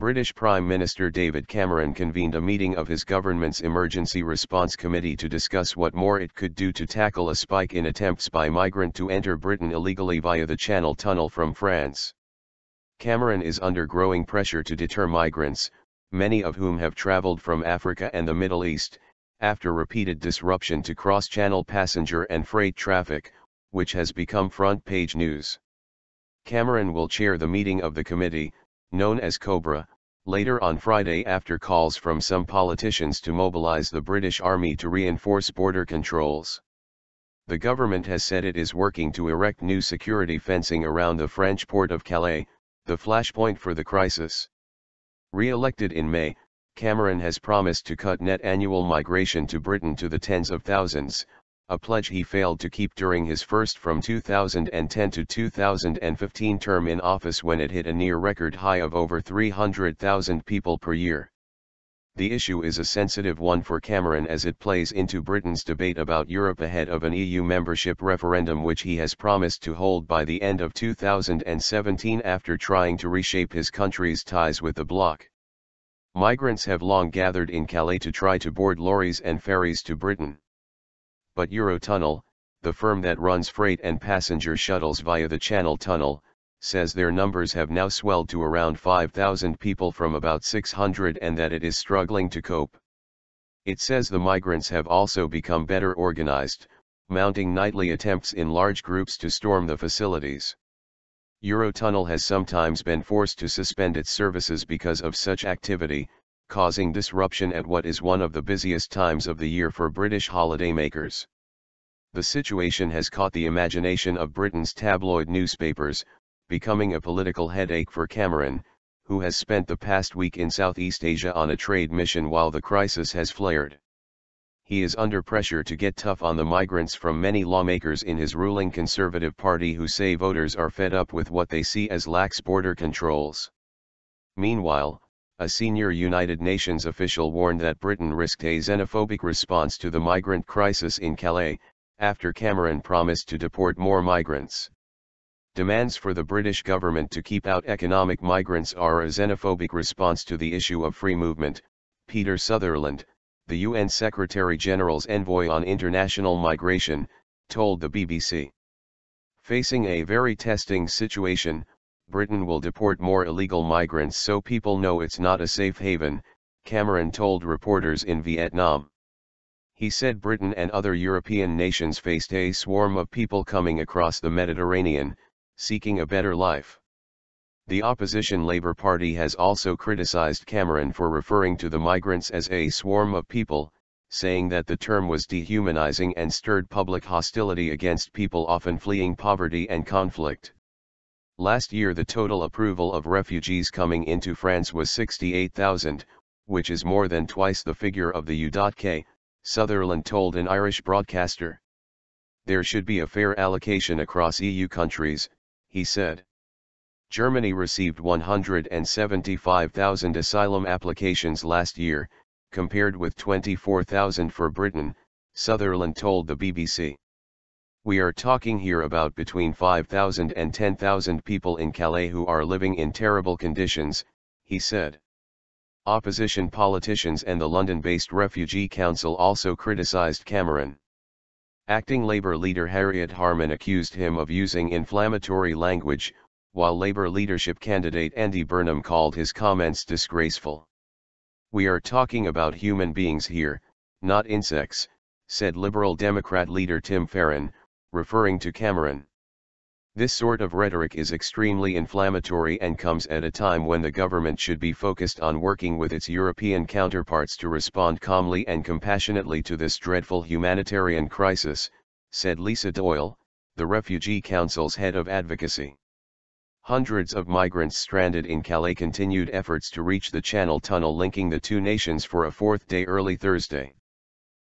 British Prime Minister David Cameron convened a meeting of his government's Emergency Response Committee to discuss what more it could do to tackle a spike in attempts by migrants to enter Britain illegally via the Channel Tunnel from France. Cameron is under growing pressure to deter migrants, many of whom have travelled from Africa and the Middle East, after repeated disruption to cross-channel passenger and freight traffic, which has become front-page news. Cameron will chair the meeting of the committee, known as Cobra, later on Friday after calls from some politicians to mobilize the British Army to reinforce border controls. The government has said it is working to erect new security fencing around the French port of Calais, the flashpoint for the crisis. Re-elected in May, Cameron has promised to cut net annual migration to Britain to the tens of thousands, a pledge he failed to keep during his first from 2010 to 2015 term in office when it hit a near-record high of over 300,000 people per year. The issue is a sensitive one for Cameron as it plays into Britain's debate about Europe ahead of an EU membership referendum which he has promised to hold by the end of 2017 after trying to reshape his country's ties with the bloc. Migrants have long gathered in Calais to try to board lorries and ferries to Britain. But Eurotunnel, the firm that runs freight and passenger shuttles via the Channel Tunnel, says their numbers have now swelled to around 5,000 people from about 600 and that it is struggling to cope. It says the migrants have also become better organized, mounting nightly attempts in large groups to storm the facilities. Eurotunnel has sometimes been forced to suspend its services because of such activity, causing disruption at what is one of the busiest times of the year for British holidaymakers. The situation has caught the imagination of Britain's tabloid newspapers, becoming a political headache for Cameron, who has spent the past week in Southeast Asia on a trade mission while the crisis has flared. He is under pressure to get tough on the migrants from many lawmakers in his ruling Conservative Party who say voters are fed up with what they see as lax border controls. Meanwhile, a senior United Nations official warned that Britain risked a xenophobic response to the migrant crisis in Calais, after Cameron promised to deport more migrants. Demands for the British government to keep out economic migrants are a xenophobic response to the issue of free movement, Peter Sutherland, the UN Secretary-General's envoy on international migration, told the BBC. Facing a very testing situation, Britain will deport more illegal migrants so people know it's not a safe haven, Cameron told reporters in Vietnam. He said Britain and other European nations faced a swarm of people coming across the Mediterranean, seeking a better life. The opposition Labour Party has also criticised Cameron for referring to the migrants as a swarm of people, saying that the term was dehumanising and stirred public hostility against people often fleeing poverty and conflict. Last year the total approval of refugees coming into France was 68,000, which is more than twice the figure of the UK, Sutherland told an Irish broadcaster. There should be a fair allocation across EU countries, he said. Germany received 175,000 asylum applications last year, compared with 24,000 for Britain, Sutherland told the BBC. We are talking here about between 5,000 and 10,000 people in Calais who are living in terrible conditions, he said. Opposition politicians and the London-based Refugee Council also criticised Cameron. Acting Labour leader Harriet Harman accused him of using inflammatory language, while Labour leadership candidate Andy Burnham called his comments disgraceful. We are talking about human beings here, not insects, said Liberal Democrat leader Tim Farron, referring to Cameron. This sort of rhetoric is extremely inflammatory and comes at a time when the government should be focused on working with its European counterparts to respond calmly and compassionately to this dreadful humanitarian crisis, said Lisa Doyle, the Refugee Council's head of advocacy. Hundreds of migrants stranded in Calais continued efforts to reach the Channel Tunnel linking the two nations for a fourth day early Thursday.